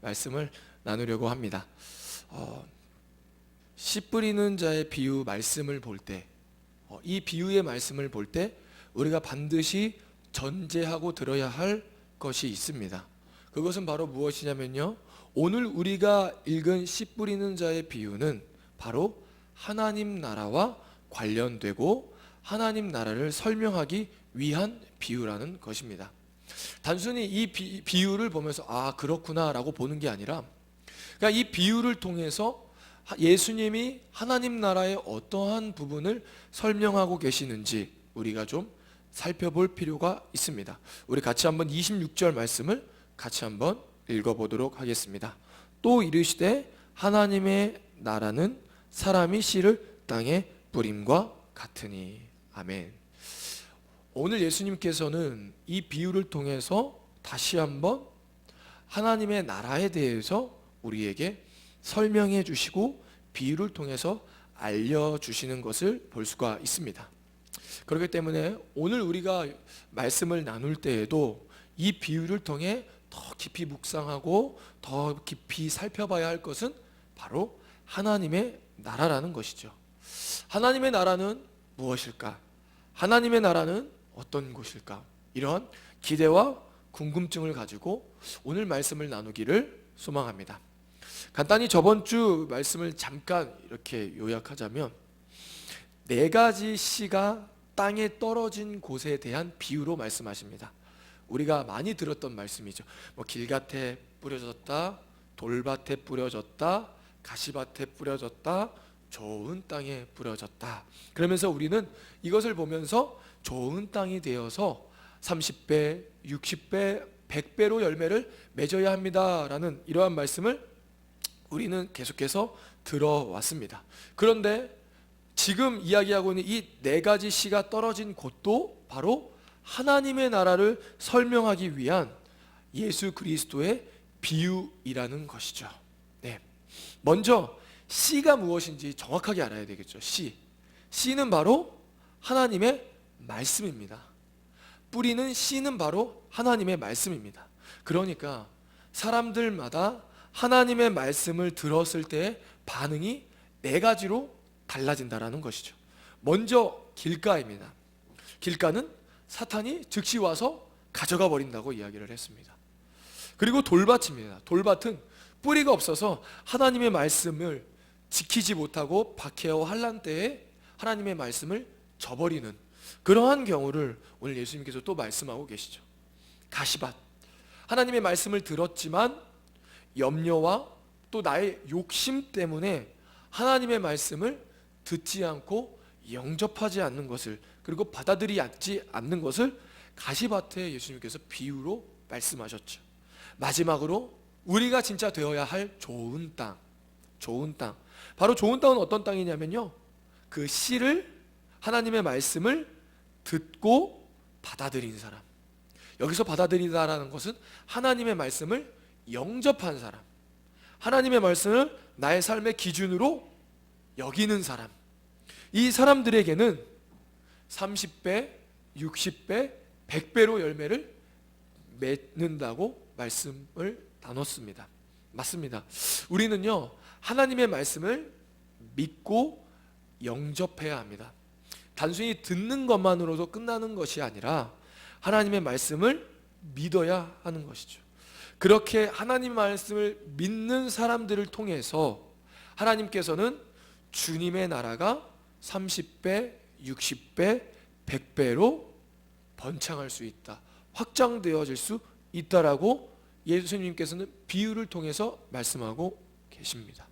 말씀을 나누려고 합니다. 씨 뿌리는 자의 비유 말씀을 볼 때, 이 비유의 말씀을 볼 때 우리가 반드시 전제하고 들어야 할 것이 있습니다. 그것은 바로 무엇이냐면요, 오늘 우리가 읽은 씨 뿌리는 자의 비유는 바로 하나님 나라와 관련되고 하나님 나라를 설명하기 위한 비유라는 것입니다. 단순히 이 비유를 보면서 그렇구나 라고 보는 게 아니라, 그러니까 이 비유를 통해서 예수님이 하나님 나라의 어떠한 부분을 설명하고 계시는지 우리가 좀 살펴볼 필요가 있습니다. 우리 같이 한번 26절 말씀을 같이 한번 읽어보도록 하겠습니다. 또 이르시되 하나님의 나라는 사람이 씨를 땅에 뿌림과 같으니. 아멘. 오늘 예수님께서는 이 비유를 통해서 다시 한번 하나님의 나라에 대해서 우리에게 설명해 주시고 비유를 통해서 알려주시는 것을 볼 수가 있습니다. 그렇기 때문에 오늘 우리가 말씀을 나눌 때에도 이 비유를 통해 더 깊이 묵상하고 더 깊이 살펴봐야 할 것은 바로 하나님의 나라라는 것이죠. 하나님의 나라는 무엇일까? 하나님의 나라는 어떤 곳일까? 이런 기대와 궁금증을 가지고 오늘 말씀을 나누기를 소망합니다. 간단히 저번 주 말씀을 잠깐 이렇게 요약하자면, 4가지 씨가 땅에 떨어진 곳에 대한 비유로 말씀하십니다. 우리가 많이 들었던 말씀이죠. 길밭에 뿌려졌다, 돌밭에 뿌려졌다, 가시밭에 뿌려졌다, 좋은 땅에 뿌려졌다. 그러면서 우리는 이것을 보면서 좋은 땅이 되어서 30배, 60배, 100배로 열매를 맺어야 합니다라는 이러한 말씀을 우리는 계속해서 들어왔습니다. 그런데 지금 이야기하고 있는 이 4가지 씨가 떨어진 곳도 바로 하나님의 나라를 설명하기 위한 예수 그리스도의 비유이라는 것이죠. 네. 먼저 씨가 무엇인지 정확하게 알아야 되겠죠. 씨는 바로 하나님의 말씀입니다. 뿌리는 씨는 바로 하나님의 말씀입니다. 그러니까 사람들마다 하나님의 말씀을 들었을 때 반응이 4가지로 달라진다라는 것이죠. 먼저 길가입니다. 길가는 사탄이 즉시 와서 가져가 버린다고 이야기를 했습니다. 그리고 돌밭입니다. 돌밭은 뿌리가 없어서 하나님의 말씀을 지키지 못하고 박해와 환난 때에 하나님의 말씀을 저버리는 그러한 경우를 오늘 예수님께서 또 말씀하고 계시죠. 가시밭, 하나님의 말씀을 들었지만 염려와 또 나의 욕심 때문에 하나님의 말씀을 듣지 않고 영접하지 않는 것을, 그리고 받아들이지 않는 것을 가시밭에 예수님께서 비유로 말씀하셨죠. 마지막으로 우리가 진짜 되어야 할 좋은 땅, 바로 좋은 땅은 어떤 땅이냐면요, 그 씨를, 하나님의 말씀을 듣고 받아들인 사람. 여기서 받아들이다라는 것은 하나님의 말씀을 영접한 사람, 하나님의 말씀을 나의 삶의 기준으로 여기는 사람. 이 사람들에게는 30배, 60배, 100배로 열매를 맺는다고 말씀을 나눴습니다. 맞습니다. 우리는요, 하나님의 말씀을 믿고 영접해야 합니다. 단순히 듣는 것만으로도 끝나는 것이 아니라 하나님의 말씀을 믿어야 하는 것이죠. 그렇게 하나님의 말씀을 믿는 사람들을 통해서 하나님께서는 주님의 나라가 30배, 60배, 100배로 번창할 수 있다, 확장되어질 수 있다라고 예수님께서는 비유를 통해서 말씀하고 계십니다.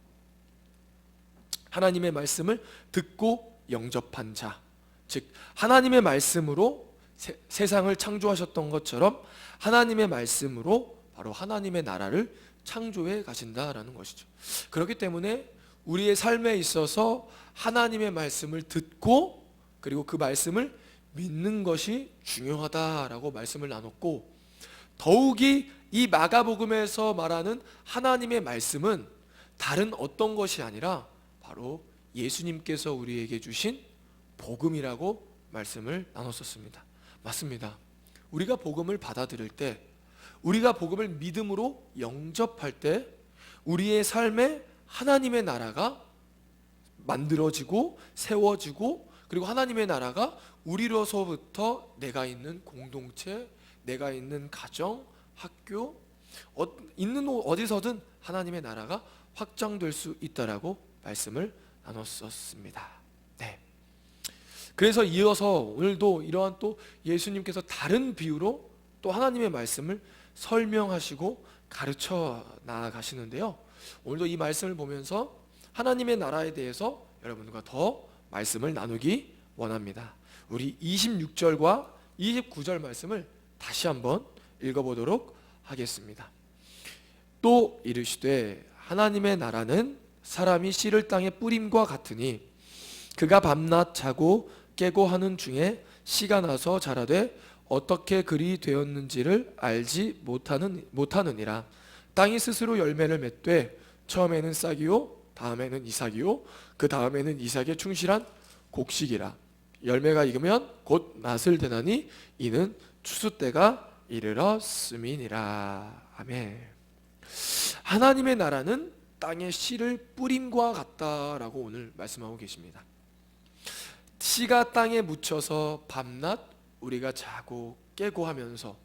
하나님의 말씀을 듣고 영접한 자, 즉 하나님의 말씀으로 세상을 창조하셨던 것처럼 하나님의 말씀으로 바로 하나님의 나라를 창조해 가신다라는 것이죠. 그렇기 때문에 우리의 삶에 있어서 하나님의 말씀을 듣고 그리고 그 말씀을 믿는 것이 중요하다라고 말씀을 나눴고, 더욱이 이 마가복음에서 말하는 하나님의 말씀은 다른 어떤 것이 아니라 바로 예수님께서 우리에게 주신 복음이라고 말씀을 나눴었습니다. 맞습니다. 우리가 복음을 받아들일 때 우리가 복음을 믿음으로 영접할 때 우리의 삶에 하나님의 나라가 만들어지고 세워지고, 그리고 하나님의 나라가 우리로서부터 내가 있는 공동체, 내가 있는 가정, 학교, 있는 어디서든 하나님의 나라가 확장될 수 있다라고 말씀을 나눴었습니다. 네. 그래서 이어서 오늘도 이러한 또 예수님께서 다른 비유로 또 하나님의 말씀을 설명하시고 가르쳐 나아가시는데요. 오늘도 이 말씀을 보면서 하나님의 나라에 대해서 여러분과 더 말씀을 나누기 원합니다. 우리 26절과 29절 말씀을 다시 한번 읽어보도록 하겠습니다. 또 이르시되 하나님의 나라는 사람이 씨를 땅에 뿌림과 같으니 그가 밤낮 자고 깨고 하는 중에 씨가 나서 자라되 어떻게 그리 되었는지를 알지 못하느니라. 땅이 스스로 열매를 맺되 처음에는 싹이요 다음에는 이삭이요 그 다음에는 이삭의 충실한 곡식이라. 열매가 익으면 곧 낫을 되나니 이는 추수 때가 이르렀음이니라. 아멘. 하나님의 나라는 땅에 씨를 뿌림과 같다라고 오늘 말씀하고 계십니다. 씨가 땅에 묻혀서 밤낮 우리가 자고 깨고 하면서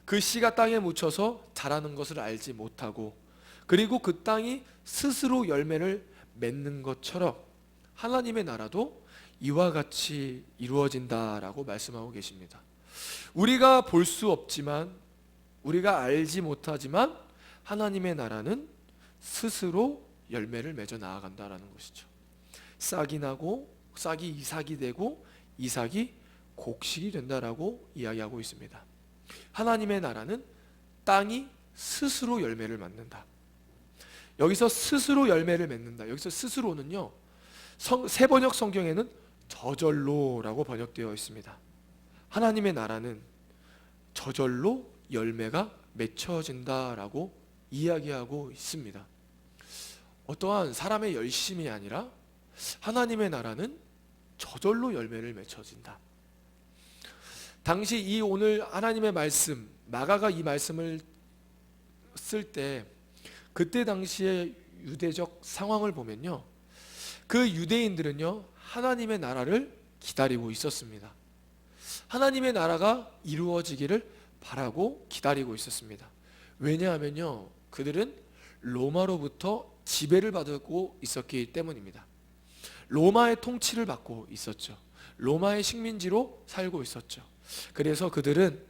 그 씨가 땅에 묻혀서 자라는 것을 알지 못하고, 그리고 그 땅이 스스로 열매를 맺는 것처럼 하나님의 나라도 이와 같이 이루어진다라고 말씀하고 계십니다. 우리가 볼 수 없지만, 우리가 알지 못하지만 하나님의 나라는 스스로 열매를 맺어 나아간다라는 것이죠. 싹이 나고 싹이 이삭이 되고 이삭이 곡식이 된다라고 이야기하고 있습니다. 하나님의 나라는 땅이 스스로 열매를 맺는다. 여기서 스스로 열매를 맺는다. 여기서 스스로는요, 세번역 성경에는 저절로라고 번역되어 있습니다. 하나님의 나라는 저절로 열매가 맺혀진다라고 이야기하고 있습니다. 어떠한 사람의 열심이 아니라 하나님의 나라는 저절로 열매를 맺혀진다. 당시 이 오늘 하나님의 말씀, 마가가 이 말씀을 쓸 때 그때 당시의 유대적 상황을 보면요, 그 유대인들은요 하나님의 나라를 기다리고 있었습니다. 하나님의 나라가 이루어지기를 바라고 기다리고 있었습니다. 왜냐하면요, 그들은 로마로부터 지배를 받고 있었기 때문입니다. 로마의 통치를 받고 있었죠. 로마의 식민지로 살고 있었죠. 그래서 그들은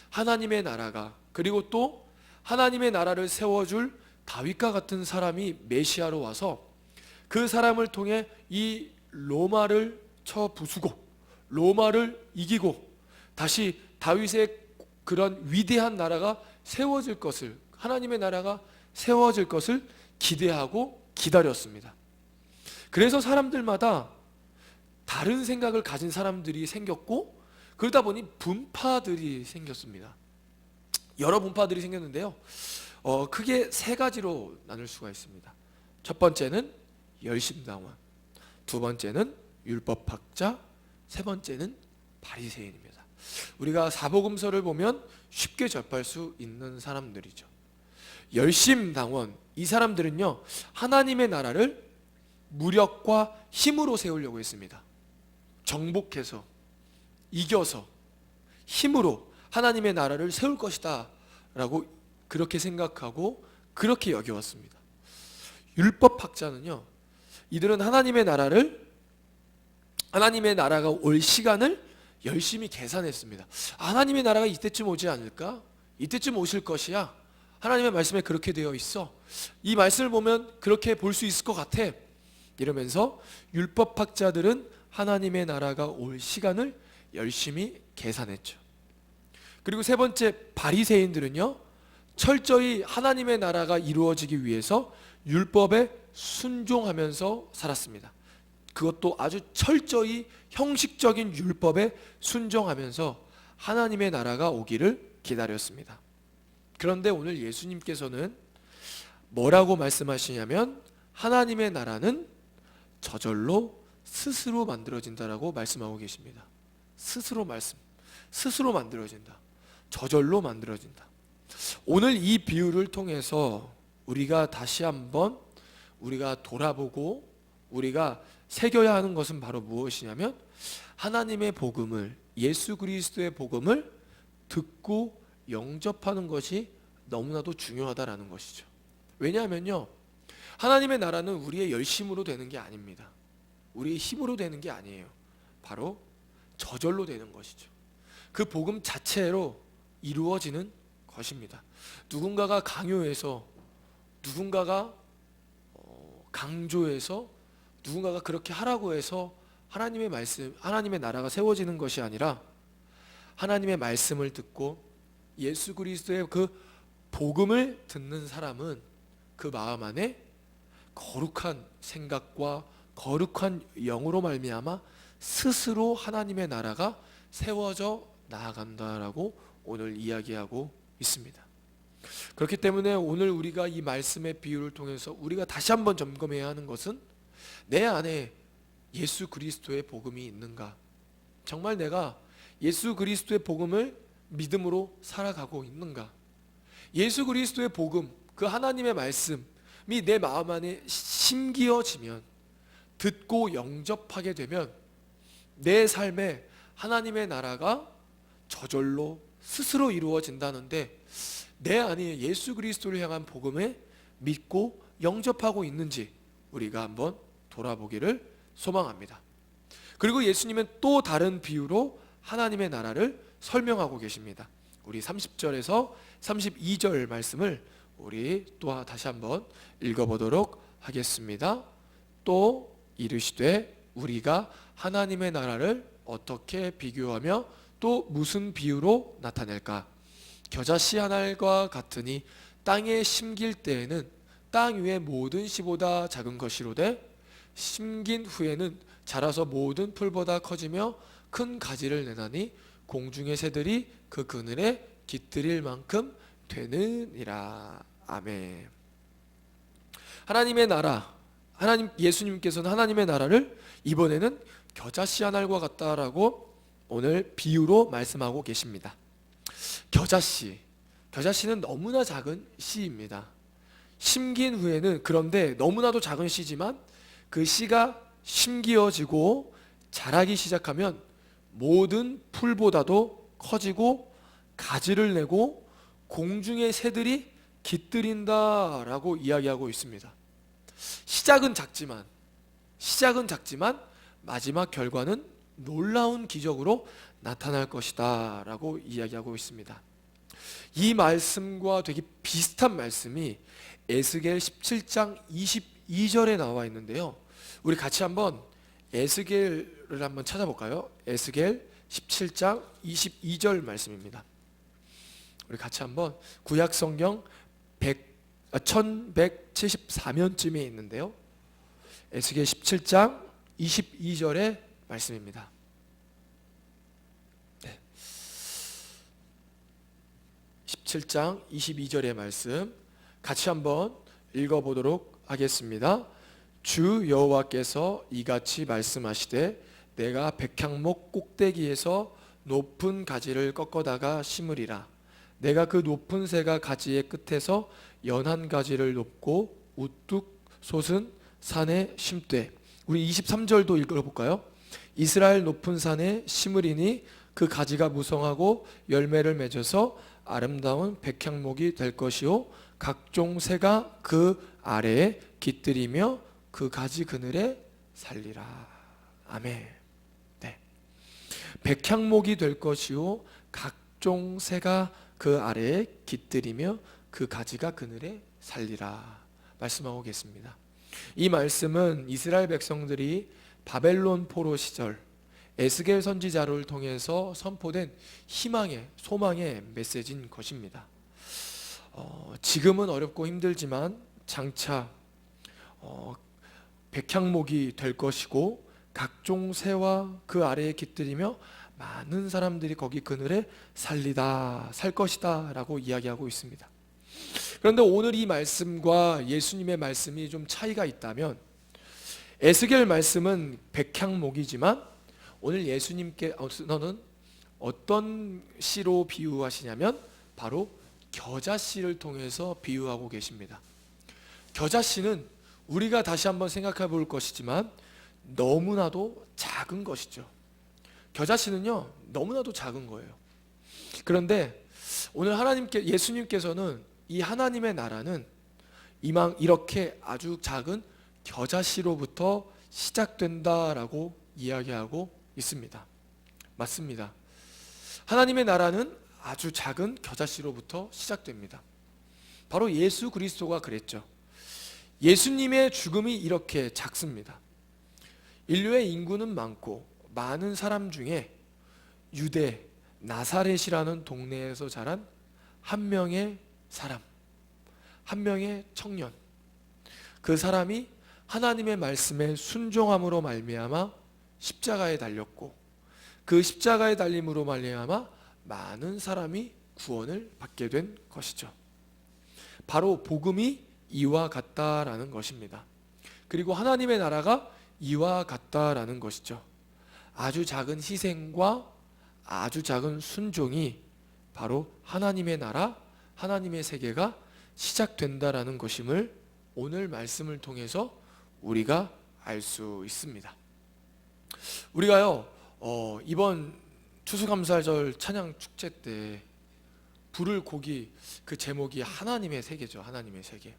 하나님의 나라가, 그리고 또 하나님의 나라를 세워줄 다윗과 같은 사람이 메시아로 와서 그 사람을 통해 이 로마를 쳐 부수고 로마를 이기고 다시 다윗의 그런 위대한 나라가 세워질 것을, 하나님의 나라가 세워질 것을 기대하고 기다렸습니다. 그래서 사람들마다 다른 생각을 가진 사람들이 생겼고, 그러다 보니 분파들이 생겼습니다. 여러 분파들이 생겼는데요, 크게 세 가지로 나눌 수가 있습니다. 첫 번째는 열심당원, 두 번째는 율법학자, 세 번째는 바리새인입니다. 우리가 사복음서를 보면 쉽게 접할 수 있는 사람들이죠. 열심당원, 이 사람들은요 하나님의 나라를 무력과 힘으로 세우려고 했습니다. 정복해서, 이겨서, 힘으로 하나님의 나라를 세울 것이다 라고 그렇게 생각하고 그렇게 여겨왔습니다. 율법학자는요, 이들은 하나님의 나라가 올 시간을 열심히 계산했습니다. 하나님의 나라가 이때쯤 오지 않을까? 이때쯤 오실 것이야. 하나님의 말씀에 그렇게 되어 있어. 이 말씀을 보면 그렇게 볼 수 있을 것 같아. 이러면서 율법학자들은 하나님의 나라가 올 시간을 열심히 계산했죠. 그리고 세 번째, 바리새인들은요 철저히 하나님의 나라가 이루어지기 위해서 율법에 순종하면서 살았습니다. 그것도 아주 철저히 형식적인 율법에 순종하면서 하나님의 나라가 오기를 기다렸습니다. 그런데 오늘 예수님께서는 뭐라고 말씀하시냐면 하나님의 나라는 저절로 스스로 만들어진다라고 말씀하고 계십니다. 스스로 만들어진다. 저절로 만들어진다. 오늘 이 비유를 통해서 우리가 다시 한번 우리가 돌아보고 우리가 새겨야 하는 것은 바로 무엇이냐면 하나님의 복음을, 예수 그리스도의 복음을 듣고 영접하는 것이 너무나도 중요하다라는 것이죠. 왜냐하면요, 하나님의 나라는 우리의 열심으로 되는 게 아닙니다. 우리의 힘으로 되는 게 아니에요. 바로 저절로 되는 것이죠. 그 복음 자체로 이루어지는 것입니다. 누군가가 강요해서, 누군가가 강조해서, 누군가가 그렇게 하라고 해서 하나님의 말씀, 하나님의 나라가 세워지는 것이 아니라 하나님의 말씀을 듣고 예수 그리스도의 그 복음을 듣는 사람은 그 마음 안에 거룩한 생각과 거룩한 영으로 말미암아 스스로 하나님의 나라가 세워져 나아간다라고 오늘 이야기하고 있습니다. 그렇기 때문에 오늘 우리가 이 말씀의 비유를 통해서 우리가 다시 한번 점검해야 하는 것은 내 안에 예수 그리스도의 복음이 있는가? 정말 내가 예수 그리스도의 복음을 믿음으로 살아가고 있는가? 예수 그리스도의 복음, 그 하나님의 말씀이 내 마음 안에 심기어지면, 듣고 영접하게 되면 내 삶에 하나님의 나라가 저절로 스스로 이루어진다는데, 내 안에 예수 그리스도를 향한 복음에 믿고 영접하고 있는지 우리가 한번 돌아보기를 소망합니다. 그리고 예수님은 또 다른 비유로 하나님의 나라를 설명하고 계십니다. 우리 30절에서 32절 말씀을 우리 또 다시 한번 읽어보도록 하겠습니다. 또 이르시되 우리가 하나님의 나라를 어떻게 비교하며 또 무슨 비유로 나타낼까? 겨자씨 한 알과 같으니 땅에 심길 때에는 땅 위의 모든 씨보다 작은 것이로되 심긴 후에는 자라서 모든 풀보다 커지며 큰 가지를 내나니 공중의 새들이 그 그늘에 깃들일 만큼 되느니라. 아멘. 하나님의 나라, 예수님께서는 하나님의 나라를 이번에는 겨자씨 한 알과 같다라고 오늘 비유로 말씀하고 계십니다. 겨자씨는 너무나 작은 씨입니다. 심긴 후에는, 그런데 너무나도 작은 씨지만 그 씨가 심기어지고 자라기 시작하면 모든 풀보다도 커지고 가지를 내고 공중의 새들이 깃들인다라고 이야기하고 있습니다. 시작은 작지만 마지막 결과는 놀라운 기적으로 나타날 것이다 라고 이야기하고 있습니다. 이 말씀과 되게 비슷한 말씀이 에스겔 17장 22절에 나와 있는데요, 우리 같이 한번 에스겔을 한번 찾아볼까요? 에스겔 17장 22절 말씀입니다. 우리 같이 한번 구약 성경 1174면쯤에 있는데요, 에스겔 17장 22절의 말씀입니다. 네. 17장 22절의 말씀 같이 한번 읽어보도록 하겠습니다. 주 여호와께서 이같이 말씀하시되 내가 백향목 꼭대기에서 높은 가지를 꺾어다가 심으리라. 내가 그 높은 새가 가지의 끝에서 연한 가지를 높고 우뚝 솟은 산에 심되. 우리 23절도 읽어볼까요? 이스라엘 높은 산에 심으리니 그 가지가 무성하고 열매를 맺어서 아름다운 백향목이 될 것이요 각종 새가 그 아래에 깃들이며 그 가지 그늘에 살리라. 아멘. 네. 백향목이 될 것이요 각종 새가 그 아래에 깃들이며 그 가지가 그늘에 살리라 말씀하고 계십니다. 이 말씀은 이스라엘 백성들이 바벨론 포로 시절 에스겔 선지자를 통해서 선포된 희망의, 소망의 메시지인 것입니다. 지금은 어렵고 힘들지만 장차 백향목이 될 것이고 각종 새와 그 아래에 깃들이며 많은 사람들이 거기 그늘에 살 것이다 라고 이야기하고 있습니다. 그런데 오늘 이 말씀과 예수님의 말씀이 좀 차이가 있다면, 에스겔 말씀은 백향목이지만 오늘 예수님께서는 어떤 씨로 비유하시냐면 바로 겨자씨를 통해서 비유하고 계십니다. 겨자씨는 우리가 다시 한번 생각해 볼 것이지만 너무나도 작은 것이죠. 겨자씨는요, 너무나도 작은 거예요. 그런데 오늘 예수님께서는 이 하나님의 나라는 이렇게 아주 작은 겨자씨로부터 시작된다라고 이야기하고 있습니다. 맞습니다. 하나님의 나라는 아주 작은 겨자씨로부터 시작됩니다. 바로 예수 그리스도가 그랬죠. 예수님의 죽음이 이렇게 작습니다. 인류의 인구는 많고 많은 사람 중에 유대 나사렛이라는 동네에서 자란 한 명의 사람, 한 명의 청년, 그 사람이 하나님의 말씀에 순종함으로 말미암아 십자가에 달렸고 그 십자가에 달림으로 말미암아 많은 사람이 구원을 받게 된 것이죠. 바로 복음이 이와 같다라는 것입니다. 그리고 하나님의 나라가 이와 같다라는 것이죠. 아주 작은 희생과 아주 작은 순종이 바로 하나님의 나라, 하나님의 세계가 시작된다라는 것임을 오늘 말씀을 통해서 우리가 알 수 있습니다. 우리가요, 이번 추수감사절 찬양 축제 때 부를 곡이 그 제목이 하나님의 세계죠. 하나님의 세계.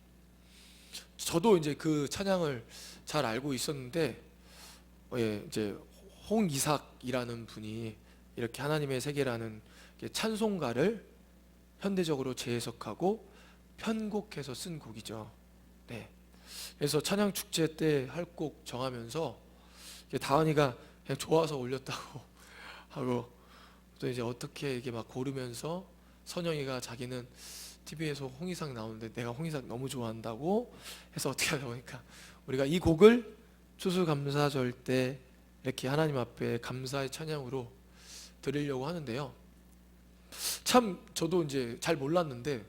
저도 이제 그 찬양을 잘 알고 있었는데, 이제 홍이삭이라는 분이 이렇게 하나님의 세계라는 찬송가를 현대적으로 재해석하고 편곡해서 쓴 곡이죠. 네. 그래서 찬양 축제 때 할 곡 정하면서 다은이가 그냥 좋아서 올렸다고 하고, 또 이제 어떻게 이게 막 고르면서 선영이가 자기는 TV에서 홍이삭 나오는데 내가 홍이삭 너무 좋아한다고 해서 어떻게 하다 보니까 우리가 이 곡을 추수감사절 때 이렇게 하나님 앞에 감사의 찬양으로 드리려고 하는데요. 참 저도 이제 잘 몰랐는데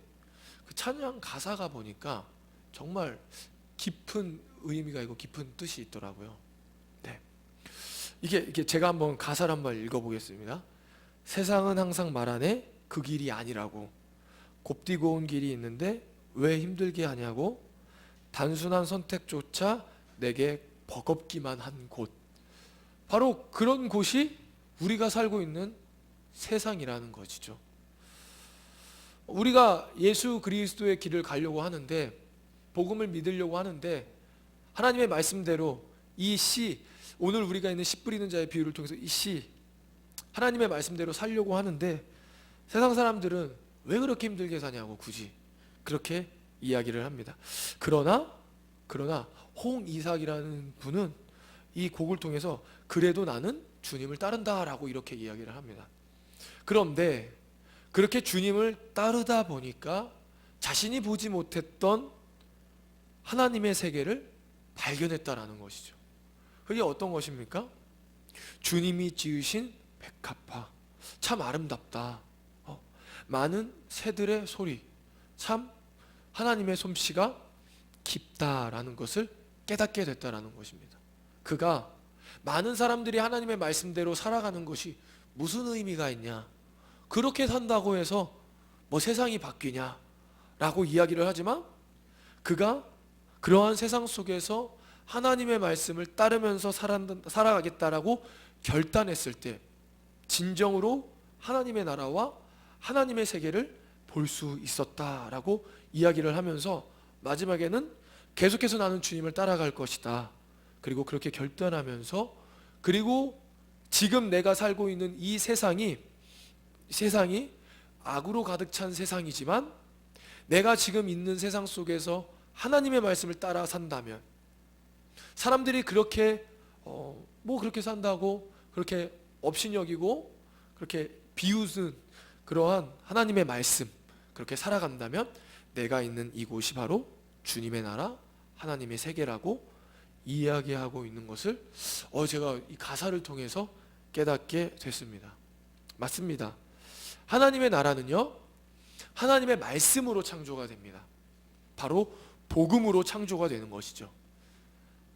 그 찬양 가사가 보니까 정말 깊은 의미가 있고 깊은 뜻이 있더라고요. 네. 이게 제가 한번 가사를 한번 읽어보겠습니다. 세상은 항상 말하네 그 길이 아니라고, 곱디고 온 길이 있는데 왜 힘들게 하냐고, 단순한 선택조차 내게 버겁기만 한 곳. 바로 그런 곳이 우리가 살고 있는 세상이라는 것이죠. 우리가 예수 그리스도의 길을 가려고 하는데, 복음을 믿으려고 하는데, 하나님의 말씀대로 이 씨, 오늘 우리가 있는 씨 뿌리는 자의 비유를 통해서 이 씨, 하나님의 말씀대로 살려고 하는데 세상 사람들은 왜 그렇게 힘들게 사냐고 굳이 그렇게 이야기를 합니다. 그러나 홍이삭이라는 분은 이 곡을 통해서 그래도 나는 주님을 따른다라고 이렇게 이야기를 합니다. 그런데 그렇게 주님을 따르다 보니까 자신이 보지 못했던 하나님의 세계를 발견했다라는 것이죠. 그게 어떤 것입니까? 주님이 지으신 백합화 참 아름답다. 많은 새들의 소리 참 하나님의 솜씨가 깊다라는 것을 깨닫게 됐다라는 것입니다. 그가 많은 사람들이 하나님의 말씀대로 살아가는 것이 무슨 의미가 있냐, 그렇게 산다고 해서 뭐 세상이 바뀌냐 라고 이야기를 하지만, 그가 그러한 세상 속에서 하나님의 말씀을 따르면서 살아가겠다라고 결단했을 때 진정으로 하나님의 나라와 하나님의 세계를 볼 수 있었다라고 이야기를 하면서 마지막에는 계속해서 나는 주님을 따라갈 것이다. 그리고 그렇게 결단하면서, 그리고 지금 내가 살고 있는 이 세상이 악으로 가득 찬 세상이지만 내가 지금 있는 세상 속에서 하나님의 말씀을 따라 산다면, 사람들이 그렇게 그렇게 산다고 그렇게 업신여기고 그렇게 비웃은 그러한 하나님의 말씀 그렇게 살아간다면 내가 있는 이곳이 바로 주님의 나라 하나님의 세계라고 이야기하고 있는 것을 제가 이 가사를 통해서 깨닫게 됐습니다. 맞습니다. 하나님의 나라는요, 하나님의 말씀으로 창조가 됩니다. 바로 복음으로 창조가 되는 것이죠.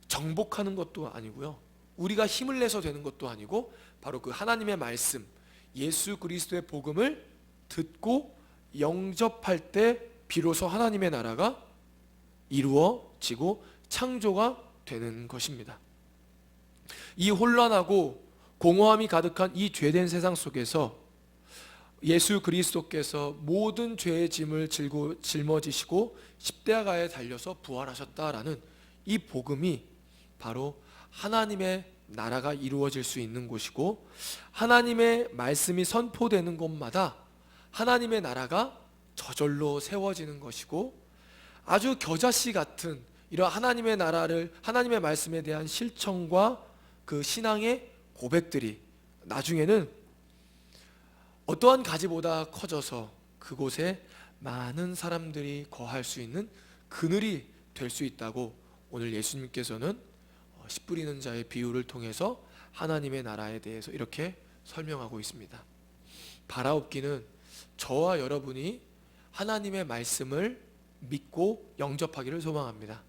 정복하는 것도 아니고요, 우리가 힘을 내서 되는 것도 아니고 바로 그 하나님의 말씀, 예수 그리스도의 복음을 듣고 영접할 때 비로소 하나님의 나라가 이루어지고 창조가 되는 것입니다. 이 혼란하고 공허함이 가득한 이 죄된 세상 속에서 예수 그리스도께서 모든 죄의 짐을 짊어지시고 십자가에 달려서 부활하셨다라는 이 복음이 바로 하나님의 나라가 이루어질 수 있는 곳이고, 하나님의 말씀이 선포되는 곳마다 하나님의 나라가 저절로 세워지는 것이고, 아주 겨자씨 같은 이런 하나님의 나라를, 하나님의 말씀에 대한 실천과 그 신앙의 고백들이 나중에는 어떠한 가지보다 커져서 그곳에 많은 사람들이 거할 수 있는 그늘이 될 수 있다고 오늘 예수님께서는 씨 뿌리는 자의 비유를 통해서 하나님의 나라에 대해서 이렇게 설명하고 있습니다. 바라옵기는 저와 여러분이 하나님의 말씀을 믿고 영접하기를 소망합니다.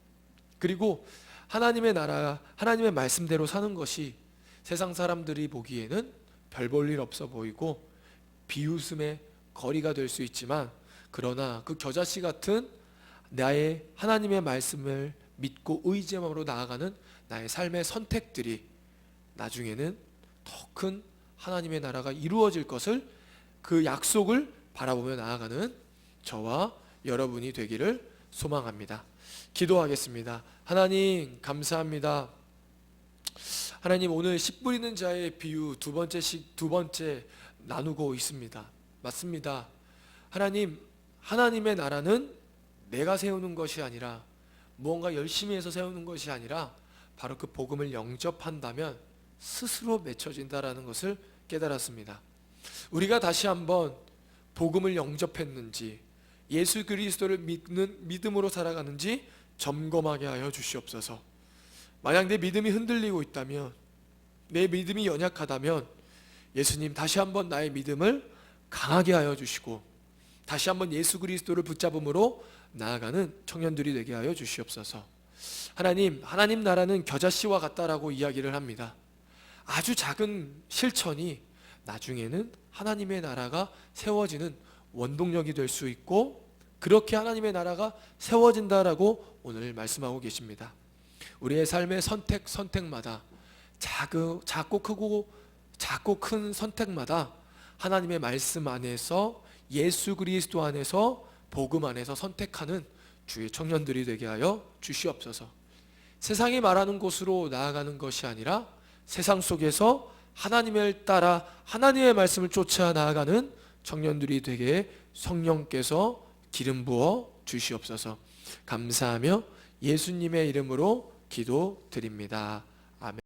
그리고 하나님의 나라, 하나님의 말씀대로 사는 것이 세상 사람들이 보기에는 별 볼 일 없어 보이고 비웃음의 거리가 될 수 있지만, 그러나 그 겨자씨 같은 나의 하나님의 말씀을 믿고 의지함으로 나아가는 나의 삶의 선택들이 나중에는 더 큰 하나님의 나라가 이루어질 것을, 그 약속을 바라보며 나아가는 저와 여러분이 되기를 소망합니다. 기도하겠습니다. 하나님 감사합니다. 하나님, 오늘 씨 뿌리는 자의 비유 두 번째 나누고 있습니다. 맞습니다. 하나님, 하나님의 나라는 내가 세우는 것이 아니라, 무언가 열심히 해서 세우는 것이 아니라 바로 그 복음을 영접한다면 스스로 맺혀진다라는 것을 깨달았습니다. 우리가 다시 한번 복음을 영접했는지, 예수 그리스도를 믿는 믿음으로 살아가는지 점검하게 하여 주시옵소서. 만약 내 믿음이 흔들리고 있다면, 내 믿음이 연약하다면 예수님, 다시 한번 나의 믿음을 강하게 하여 주시고 다시 한번 예수 그리스도를 붙잡음으로 나아가는 청년들이 되게 하여 주시옵소서. 하나님, 하나님 나라는 겨자씨와 같다라고 이야기를 합니다. 아주 작은 실천이 나중에는 하나님의 나라가 세워지는 원동력이 될 수 있고, 그렇게 하나님의 나라가 세워진다라고 오늘 말씀하고 계십니다. 우리의 삶의 선택마다 작고 크고 작고 큰 선택마다 하나님의 말씀 안에서, 예수 그리스도 안에서, 복음 안에서 선택하는 주의 청년들이 되게 하여 주시옵소서. 세상이 말하는 곳으로 나아가는 것이 아니라 세상 속에서 하나님을 따라 하나님의 말씀을 쫓아 나아가는 청년들이 되게 성령께서 기름 부어 주시옵소서. 감사하며 예수님의 이름으로 기도드립니다. 아멘.